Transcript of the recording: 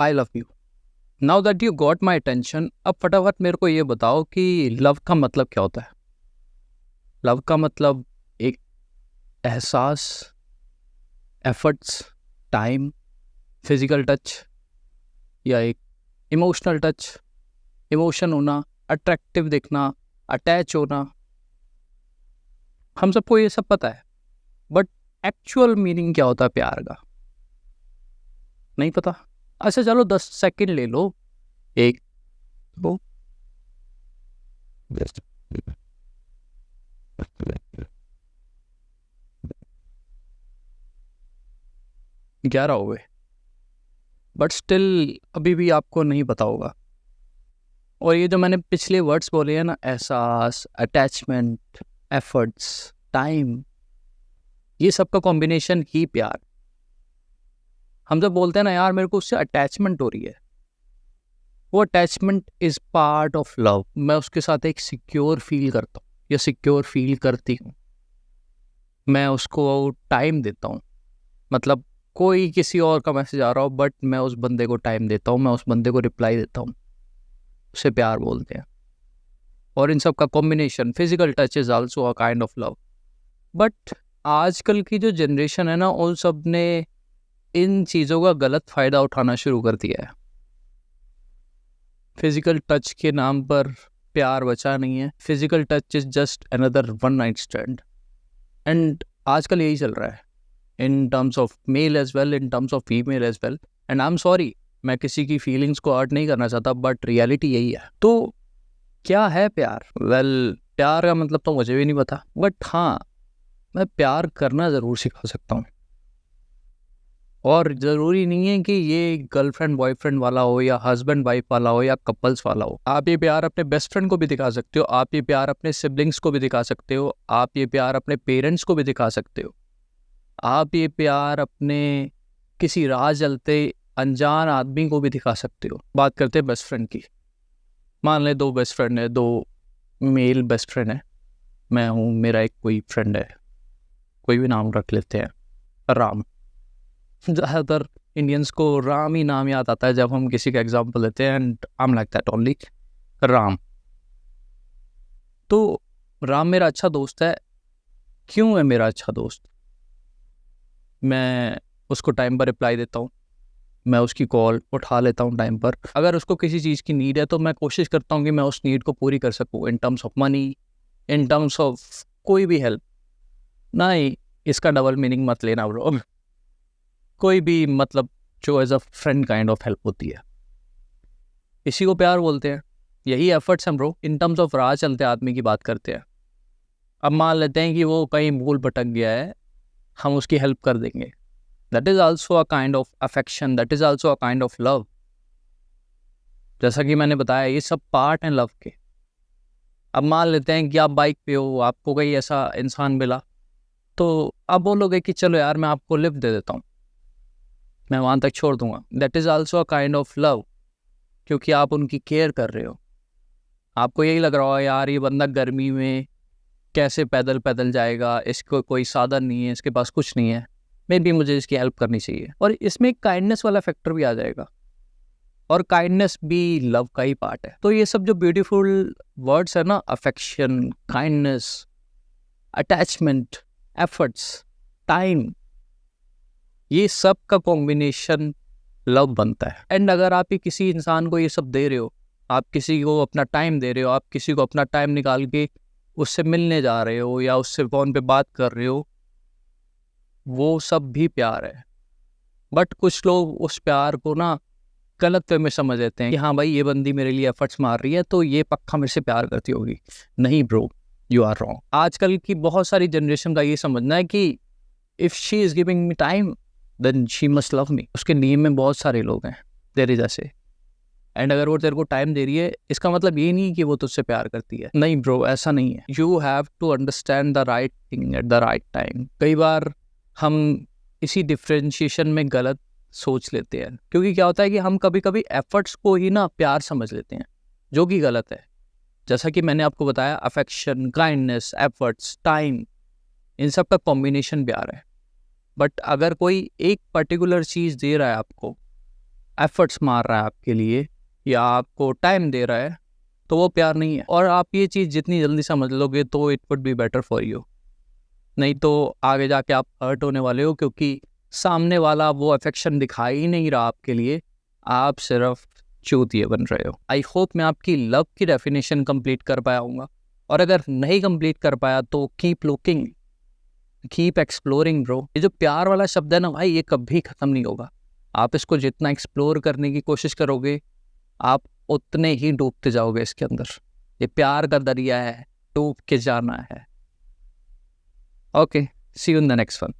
I love you. Now that you got my attention, अब फटाफट मेरे को ये बताओ कि लव का मतलब क्या होता है। लव का मतलब एक एहसास, एफर्ट्स, टाइम, फिजिकल टच, या एक इमोशनल टच, इमोशन होना, अट्रैक्टिव दिखना, अटैच होना। हम सबको ये सब पता है, बट एक्चुअल मीनिंग क्या होता है प्यार का, नहीं पता। अच्छा चलो 10 सेकंड ले लो। एक, दो, 11 हो गए, बट स्टिल अभी भी आपको नहीं पता होगा। और ये जो मैंने पिछले वर्ड्स बोले हैं ना, एहसास, अटैचमेंट, एफर्ट्स, टाइम, ये सब का कॉम्बिनेशन ही प्यार। हम जब बोलते हैं ना यार मेरे को उससे अटैचमेंट हो रही है, वो attachment is part of love. मैं उसके साथ एक सिक्योर फील करता हूँ या सिक्योर फील करती हूँ। मैं उसको टाइम देता हूँ, मतलब कोई किसी और का मैसेज आ रहा हो बट मैं उस बंदे को टाइम देता हूँ, मैं उस बंदे को रिप्लाई देता हूँ, उसे प्यार बोलते हैं। और इन सब का combination, physical touch is also a kind of love. But आजकल की जो जनरेशन है ना, उन सब ने इन चीज़ों का गलत फ़ायदा उठाना शुरू कर दिया है। फिजिकल टच के नाम पर प्यार बचा नहीं है। Physical touch is just another one night stand, and आजकल यही चल रहा है in terms of male as well, in terms of female as well. And I am sorry, मैं किसी की फीलिंग्स को हर्ट नहीं करना चाहता, बट रियलिटी यही है। तो क्या है प्यार? वेल, प्यार का मतलब तो मुझे भी नहीं पता, बट हाँ, मैं प्यार करना ज़रूर सिखा सकता हूँ। और ज़रूरी नहीं है कि ये गर्लफ्रेंड बॉयफ्रेंड वाला हो, या हस्बैंड वाइफ वाला हो, या कपल्स वाला हो। आप ये प्यार अपने बेस्ट फ्रेंड को भी दिखा सकते हो, आप ये प्यार अपने सिबलिंग्स को भी दिखा सकते हो, आप ये प्यार अपने पेरेंट्स को भी दिखा सकते हो, आप ये प्यार अपने किसी राह चलते अनजान आदमी को भी दिखा सकते हो। बात करते हैं बेस्ट फ्रेंड की। मान ले 2 बेस्ट फ्रेंड है, 2 मेल बेस्ट फ्रेंड है। मैं हूँ, मेरा एक कोई फ्रेंड है, कोई भी नाम रख लेते हैं, राम। ज़्यादातर इंडियंस को राम ही नाम याद आता है जब हम किसी का एग्जाम्पल लेते हैं, and I am like that only, Ram. तो राम मेरा अच्छा दोस्त है। क्यों है मेरा अच्छा दोस्त? मैं उसको टाइम पर रिप्लाई देता हूँ, मैं उसकी कॉल उठा लेता हूँ टाइम पर। अगर उसको किसी चीज़ की नीड है तो मैं कोशिश करता हूँ कि मैं उस नीड को पूरी कर सकूँ, इन terms of money, in terms of कोई भी हेल्प। नहीं, इसका डबल मीनिंग मत लेना ब्रो। कोई भी, मतलब जो as a friend kind of help होती है, इसी को प्यार बोलते हैं। यही एफर्ट्स हैं ब्रो। इन टर्म्स ऑफ राह चलते आदमी की बात करते हैं। अब मान लेते हैं कि वो कहीं भूल भटक गया है, हम उसकी हेल्प कर देंगे। That is also a kind of affection, that is also a kind of love. जैसा कि मैंने बताया, ये सब पार्ट हैं लव के। अब मान लेते हैं कि आप बाइक पे हो, आपको कोई ऐसा इंसान मिला, तो आप बोलोगे कि चलो यार मैं आपको लिफ्ट दे देता हूँ, मैं वहाँ तक छोड़ दूंगा। That is also a kind of love, क्योंकि आप उनकी केयर कर रहे हो। आपको यही लग रहा हो यार ये बंदा गर्मी में कैसे पैदल पैदल जाएगा, इसको कोई साधन नहीं है, इसके पास कुछ नहीं है, मे भी मुझे इसकी हेल्प करनी चाहिए। और इसमें एक काइंडनेस वाला फैक्टर भी आ जाएगा, और काइंडनेस भी लव का ही पार्ट है। तो ये सब जो ब्यूटीफुल वर्ड्स है ना, affection, kindness, attachment, efforts, time, ये सब का कॉम्बिनेशन लव बनता है। एंड अगर आप ही किसी इंसान को ये सब दे रहे हो, आप किसी को अपना टाइम दे रहे हो, आप किसी को अपना टाइम निकाल के उससे मिलने जा रहे हो, या उससे फ़ोन पे बात कर रहे हो, वो सब भी प्यार है। बट कुछ लोग उस प्यार को ना गलत वे में समझ लेते हैं कि हाँ भाई ये बंदी मेरे लिए एफर्ट्स मार रही है तो ये पक्का मेरे से प्यार करती होगी। नहीं ब्रो, यू आर रॉन्ग। आजकल की बहुत सारी जनरेशन का ये समझना है कि if she is giving me time then she must love me. उसके नियम में बहुत सारे लोग हैं, तेरे जैसे। एंड अगर वो तेरे को टाइम दे रही है, इसका मतलब ये नहीं कि वो तुझसे प्यार करती है। नहीं ब्रो, ऐसा नहीं है। You have to understand the right thing at the right time. कई बार हम इसी डिफ्रेंशिएशन में गलत सोच लेते हैं, क्योंकि क्या होता है कि हम कभी कभी एफर्ट्स को ही ना प्यार समझ लेते हैं, जो कि गलत है। जैसा कि मैंने आपको बताया, अफेक्शन, काइंडनेस, एफर्ट्स, टाइम, इन सब का कॉम्बिनेशन प्यार है। बट अगर कोई एक पर्टिकुलर चीज़ दे रहा है आपको, एफर्ट्स मार रहा है आपके लिए या आपको टाइम दे रहा है, तो वो प्यार नहीं है। और आप ये चीज़ जितनी जल्दी समझ लोगे तो it would be better for you. नहीं तो आगे जाके आप हर्ट होने वाले हो, क्योंकि सामने वाला वो अफेक्शन दिखा ही नहीं रहा आपके लिए, आप सिर्फ चूतिए बन रहे हो। आई होप मैं आपकी लव की डेफिनेशन कंप्लीट कर पाया हूँगा, और अगर नहीं कंप्लीट कर पाया तो keep looking, keep exploring bro. ये जो प्यार वाला शब्द है ना भाई, ये कभी ख़त्म नहीं होगा। आप इसको जितना एक्सप्लोर करने की कोशिश करोगे, आप उतने ही डूबते जाओगे इसके अंदर। ये प्यार का दरिया है, डूब के जाना है। Okay, see you in the next one.